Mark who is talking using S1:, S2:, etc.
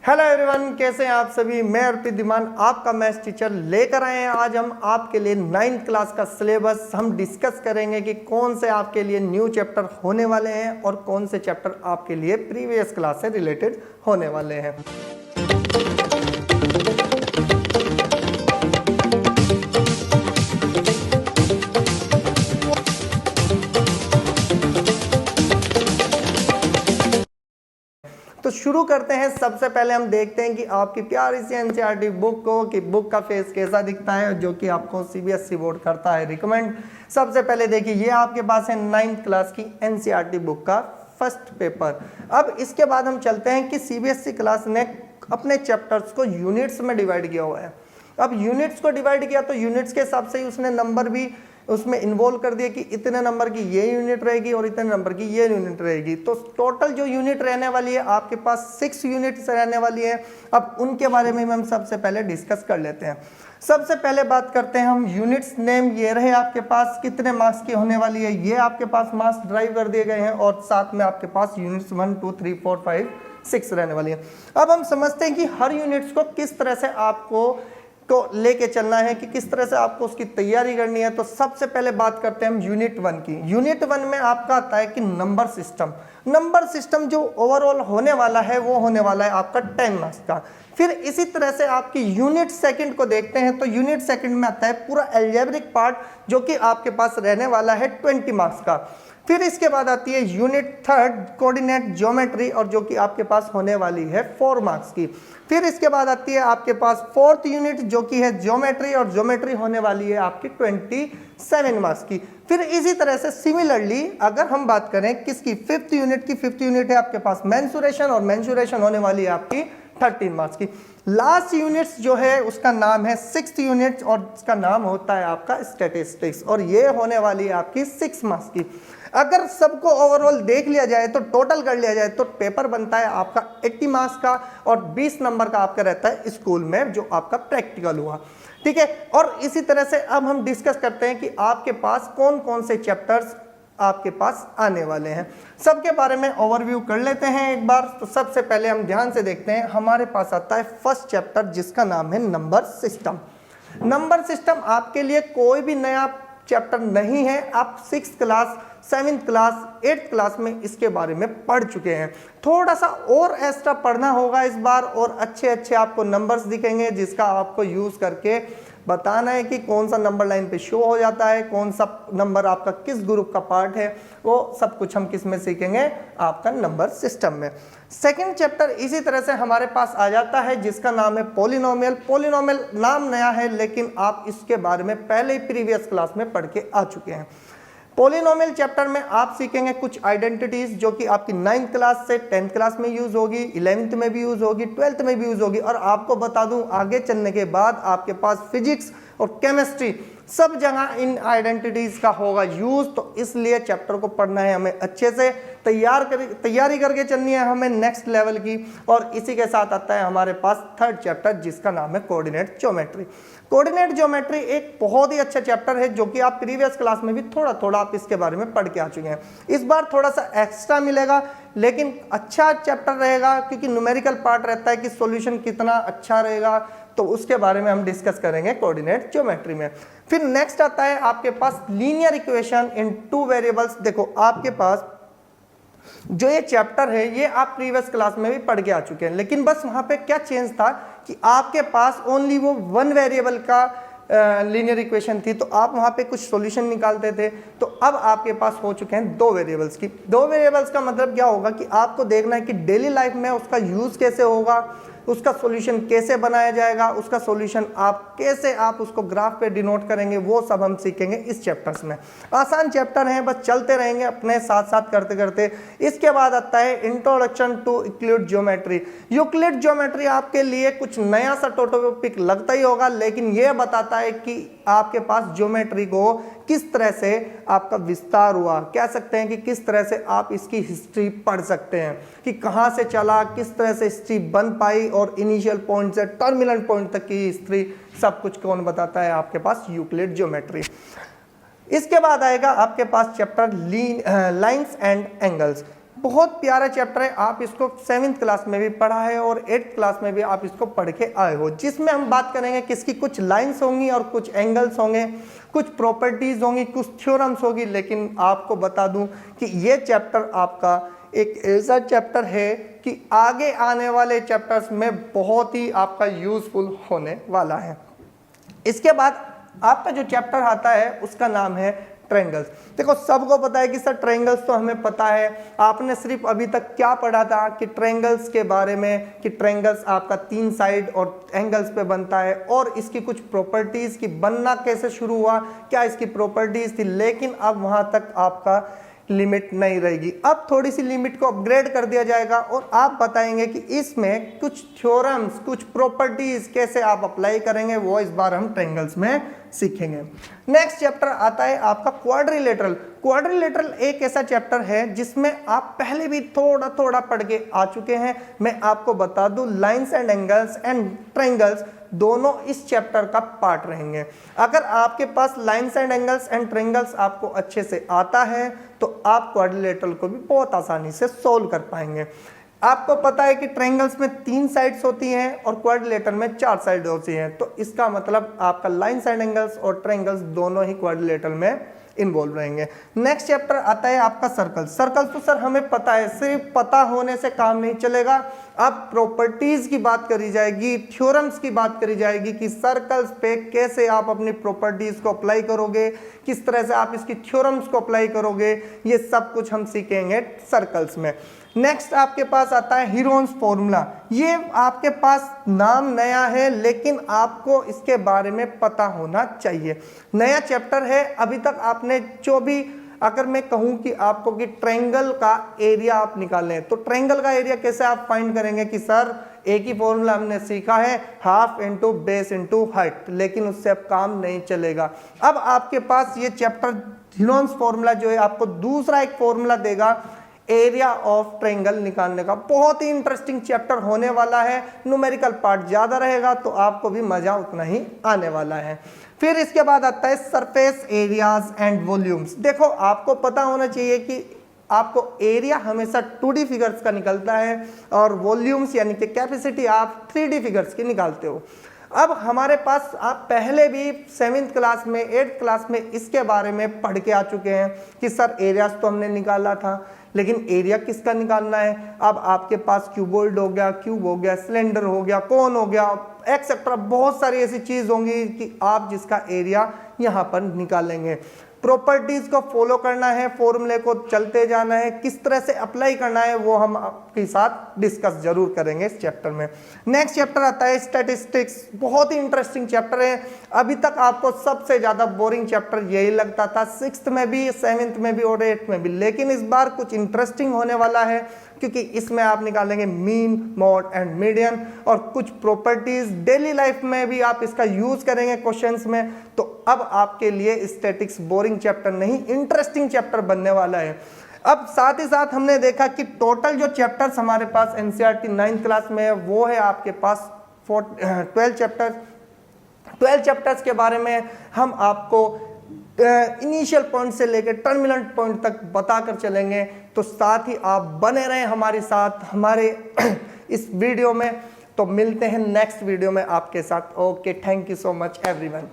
S1: Hello everyone, कैसे हैं आप सभी। मैं अर्पित धीमान आपका मैथ्स टीचर लेकर आए हैं। आज हम आपके लिए 9th क्लास का सिलेबस हम डिस्कस करेंगे कि कौन से आपके लिए न्यू चैप्टर होने वाले हैं और कौन से चैप्टर आपके लिए प्रीवियस क्लास से रिलेटेड होने वाले हैं। तो शुरू करते हैं। सबसे पहले हम देखते हैं कि आपकी प्यारी सी एनसीईआरटी बुक को कि बुक का फेस कैसा दिखता है, जो कि आपको सीबीएसई बोर्ड करता है रिकमेंड। सबसे पहले देखिए, ये आपके पास है 9th क्लास की एनसीईआरटी बुक का फर्स्ट पेपर। अब इसके बाद हम चलते हैं कि सीबीएसई क्लास ने अपने चैप्टर्स को यूनिट्स में डिवाइड किया हुआ है। अब यूनिट्स को डिवाइड किया तो यूनिट्स के हिसाब से ही उसने नंबर भी उसमें इन्वॉल्व कर दिया कि इतने नंबर की ये यूनिट रहेगी और इतने नंबर की ये यूनिट रहेगी। तो टोटल जो यूनिट रहने वाली है आपके पास 6 यूनिट्स रहने वाली है। अब उनके बारे में हम सबसे पहले डिस्कस कर लेते हैं। सबसे पहले बात करते हैं हम यूनिट्स नेम। ये रहे आपके पास कितने मार्क्स की होने वाली है, ये आपके पास मार्क्स ड्राइव कर दिए गए हैं और साथ में आपके पास यूनिट्स 1 2 3 4 5 6 रहने वाली है। अब हम समझते हैं कि हर यूनिट्स को किस तरह से आपको लेके चलना है, कि किस तरह से आपको उसकी तैयारी करनी है। तो सबसे पहले बात करते हैं हम यूनिट 1 की। यूनिट 1 में आपका आता है कि नंबर सिस्टम। नंबर सिस्टम जो ओवरऑल होने वाला है वो होने वाला है आपका 10 मार्क्स का। फिर इसी तरह से आपकी यूनिट सेकंड को देखते हैं तो यूनिट सेकंड में आता है पूरा अलजेब्रिक पार्ट, जो कि आपके पास रहने वाला है 20 मार्क्स का। फिर इसके बाद आती है यूनिट थर्ड कोऑर्डिनेट ज्योमेट्री, और जो कि आपके पास होने वाली है 4 मार्क्स की। फिर इसके बाद आती है आपके पास फोर्थ यूनिट, जो कि है ज्योमेट्री, और ज्योमेट्री होने वाली है आपकी 27 मार्क्स की। फिर इसी तरह से सिमिलरली अगर हम बात करें किसकी, फिफ्थ यूनिट की, फिफ्थ यूनिट है आपके पास मेंसुरेशन, और मेंसुरेशन होने वाली है आपकी 13 मार्क्स की। लास्ट यूनिट्स जो है उसका नाम है 6th यूनिट, और इसका नाम होता है आपका स्टैटिस्टिक्स, और ये होने वाली है आपकी 6 मार्क्स की। अगर सबको ओवरऑल देख लिया जाए तो टोटल कर लिया जाए तो पेपर बनता है आपका 80 मार्क्स का, और 20 नंबर का आपका रहता है स्कूल में जो आपका प्रैक्टिकल हुआ। ठीक है, और इसी तरह से अब हम डिस्कस करते हैं कि आपके पास कौन कौन से चैप्टर्स आपके पास आने वाले हैं। सबके बारे में ओवरव्यू कर लेते हैं एक बार। तो सबसे पहले हम ध्यान से देखते हैं, हमारे पास आता है फर्स्ट चैप्टर जिसका नाम है नंबर सिस्टम। नंबर सिस्टम आपके लिए कोई भी नया चैप्टर नहीं है। आप 6th class 7th class 8th class में इसके बारे में पढ़ चुके हैं। थोड़ा सा और एक्स्ट्रा पढ़ना होगा इस बार, और अच्छे अच्छे आपको नंबर्स दिखेंगे जिसका आपको यूज करके बताना है कि कौन सा नंबर लाइन पे शो हो जाता है, कौन सा नंबर आपका किस ग्रुप का पार्ट है, वो सब कुछ हम किस में सीखेंगे, आपका नंबर सिस्टम में। सेकंड चैप्टर इसी तरह से हमारे पास आ जाता है जिसका नाम है पॉलिनोमियल। पॉलिनोमियल नाम नया है, लेकिन आप इसके बारे में पहले ही प्रीवियस क्लास में पढ़ के आ चुके हैं। पॉलिनोमियल चैप्टर में आप सीखेंगे कुछ आइडेंटिटीज जो कि आपकी 9th क्लास से 10th क्लास में यूज होगी, 11th में भी यूज होगी, 12th में भी यूज होगी। और आपको बता दूं, आगे चलने के बाद आपके पास फिजिक्स और केमिस्ट्री सब जगह इन आइडेंटिटीज का होगा यूज। तो इसलिए चैप्टर को पढ़ना है हमें अच्छे से, तैयारी करके चलनी है हमें नेक्स्ट लेवल की। और इसी के साथ आता है हमारे पास थर्ड चैप्टर जिसका नाम है कोऑर्डिनेट ज्योमेट्री। कोऑर्डिनेट ज्योमेट्री एक बहुत ही अच्छा चैप्टर है जो कि आप प्रीवियस क्लास में भी थोड़ा थोड़ा आप इसके बारे में पढ़ के आ चुके हैं। इस बार थोड़ा सा एक्स्ट्रा मिलेगा, लेकिन अच्छा चैप्टर रहेगा क्योंकि न्यूमेरिकल पार्ट रहता है कि सॉल्यूशन कितना अच्छा रहेगा। तो उसके बारे में हम डिस्कस करेंगे कोऑर्डिनेट ज्योमेट्री में। फिर नेक्स्ट आता है आपके पास लीनियर इक्वेशन इन 2 वेरिएबल्स। देखो आपके पास जो ये चैप्टर है ये आप प्रीवियस क्लास में भी पढ़ के आ चुके हैं, लेकिन बस वहां पे क्या चेंज था कि आपके पास ओनली वो 1 वेरिएबल का लीनियर इक्वेशन थी, तो आप वहां पे कुछ सॉल्यूशन निकालते थे। तो अब आपके पास हो चुके हैं 2 वेरिएबल्स की। 2 वेरिएबल्स का मतलब क्या होगा कि आपको देखना है कि डेली लाइफ में उसका यूज कैसे होगा, उसका सॉल्यूशन कैसे बनाया जाएगा, उसका सॉल्यूशन आप कैसे आप उसको ग्राफ पे डिनोट करेंगे, वो सब हम सीखेंगे इस चैप्टर्स में। आसान चैप्टर हैं, बस चलते रहेंगे अपने साथ साथ करते करते। इसके बाद आता है introduction to Euclid geometry. Euclid geometry आपके लिए कुछ नया सा टॉपिक लगता ही होगा, लेकिन यह बताता है कि आपके पास ज्योमेट्री को किस तरह से आपका विस्तार हुआ, कह सकते हैं कि किस तरह से आप इसकी हिस्ट्री पढ़ सकते हैं कि कहां से चला, किस तरह से हिस्ट्री बन पाई, और इनिशियल पॉइंट से टर्मिनल पॉइंट तक की हिस्ट्री सब कुछ कौन बताता है, आपके पास यूक्लिड ज्योमेट्री। इसके बाद आएगा आपके पास चैप्टर लाइंस एंड एंगल्स। बहुत प्यारा चैप्टर है, आप इसको 7th क्लास में भी पढ़ा है और 8th क्लास में भी आप इसको पढ़ के आए हो, जिसमें हम बात करेंगे किसकी कुछ लाइंस होंगी और कुछ एंगल्स होंगे, कुछ प्रॉपर्टीज होंगी, कुछ थ्योरम्स होगी। लेकिन आपको बता दूं कि ये चैप्टर आपका एक ऐसा चैप्टर है कि आगे आने वाले चैप्टर्स में बहुत ही आपका यूजफुल होने वाला है। इसके बाद आपका जो चैप्टर आता है उसका नाम है ट्रायंगल्स। देखो सबको पता है कि सर ट्रायंगल्स तो हमें पता है, आपने सिर्फ अभी तक क्या पढ़ा था कि ट्रायंगल्स के बारे में, कि ट्रायंगल्स आपका 3 साइड और एंगल्स पे बनता है और इसकी कुछ प्रॉपर्टीज की बनना कैसे शुरू हुआ, क्या इसकी प्रॉपर्टीज थी। लेकिन अब वहां तक आपका लिमिट नहीं रहेगी, अब थोड़ी सी लिमिट को अपग्रेड कर दिया जाएगा और आप बताएंगे कि इसमें कुछ थ्योरम्स, कुछ प्रॉपर्टीज कैसे आप अप्लाई करेंगे, वो इस बार हम ट्रायंगल्स में सीखेंगे। नेक्स्ट चैप्टर आता है आपका क्वाड्रिलेटरल। क्वाड्रिलेटरल एक ऐसा चैप्टर है जिसमें आप पहले भी थोड़ा थोड़ा पढ़ के आ चुके हैं। मैं आपको बता दूं lines and angles and triangles दोनों इस चैप्टर का पार्ट रहेंगे। अगर आपके पास lines and angles and triangles आपको अच्छे से आता है तो आप क्वाड्रिलेटरल को भी बहुत आसानी से सोल्व कर पाएंगे। आपको पता है कि ट्रायंगल्स में 3 साइड्स होती हैं और क्वाड्रिलेटरल में 4 साइड होती हैं, तो इसका मतलब आपका लाइंस एंड एंगल्स और ट्रायंगल्स दोनों ही क्वाड्रिलेटरल में इन्वॉल्व रहेंगे। नेक्स्ट चैप्टर आता है आपका सर्कल्स। सर्कल्स तो सर हमें पता है, सिर्फ पता होने से काम नहीं चलेगा। अब प्रॉपर्टीज की बात करी जाएगी, थ्योरम्स की बात करी जाएगी कि सर्कल्स पे कैसे आप अपनी प्रॉपर्टीज को अप्लाई करोगे, किस तरह से आप इसकी थ्योरम्स को अप्लाई करोगे, ये सब कुछ हम सीखेंगे सर्कल्स में। नेक्स्ट आपके पास आता है हीरोन्स फॉर्मूला। ये आपके पास नाम नया है लेकिन आपको इसके बारे में पता होना चाहिए। नया चैप्टर है, अभी तक आपने जो भी, अगर मैं कहूं कि आपको कि ट्रायंगल का एरिया आप निकालें तो ट्रायंगल का एरिया कैसे आप फाइंड करेंगे कि सर एक ही फॉर्मूला हमने सीखा है, half into base into height, लेकिन उससे अब काम नहीं चलेगा। अब आपके पास ये चैप्टर हीरोन्स फॉर्मूला जो है आपको दूसरा एक फॉर्मूला देगा एरिया ऑफ ट्रायंगल निकालने का। बहुत ही इंटरेस्टिंग चैप्टर होने वाला है, न्यूमेरिकल पार्ट ज्यादा रहेगा तो आपको भी मजा उतना ही आने वाला है। फिर इसके बाद आता है सरफेस एरियाज एंड वॉल्यूम्स। देखो आपको पता होना चाहिए कि आपको एरिया हमेशा 2D फिगर्स का निकलता है और वॉल्यूम्स यानी कि कैपेसिटी आप 3D फिगर्स की निकालते हो। अब हमारे पास आप पहले भी 7th क्लास में 8th क्लास में इसके बारे में पढ़ के आ चुके हैं कि सर एरियाज तो हमने निकाला था, लेकिन एरिया किसका निकालना है। अब आपके पास क्यूबॉइड हो गया, क्यूब हो गया, सिलेंडर हो गया, कोन हो गया, एक्सेट्रा बहुत सारी ऐसी चीज होंगी कि आप जिसका एरिया यहाँ पर निकालेंगे। प्रॉपर्टीज को फॉलो करना है, फॉर्मूले को चलते जाना है, किस तरह से अप्लाई करना है वो हम आपके साथ डिस्कस जरूर करेंगे इस चैप्टर में। नेक्स्ट चैप्टर आता है स्टैटिस्टिक्स। बहुत ही इंटरेस्टिंग चैप्टर है। अभी तक आपको सबसे ज्यादा बोरिंग चैप्टर यही लगता था, 6th में भी, 7th में भी और 8th में भी, लेकिन इस बार कुछ इंटरेस्टिंग होने वाला है क्योंकि इसमें आप निकालेंगे मीन, मोड एंड मीडियन और कुछ प्रॉपर्टीज डेली लाइफ में भी आप इसका यूज करेंगे क्वेश्चंस में। तो अब आपके लिए स्टैटिक्स बोरिंग चैप्टर नहीं, इंटरेस्टिंग चैप्टर बनने वाला है। अब साथ ही साथ हमने देखा कि टोटल जो चैप्टर्स हमारे पास एनसीईआरटी 9th क्लास में है वो है आपके पास 12 चैप्टर्स। 12 चैप्टर्स के बारे में हम आपको इनिशियल पॉइंट से लेकर टर्मिनल पॉइंट तक बताकर चलेंगे, तो साथ ही आप बने रहें हमारे साथ हमारे इस वीडियो में। तो मिलते हैं नेक्स्ट वीडियो में आपके साथ। Okay, thank you so much everyone.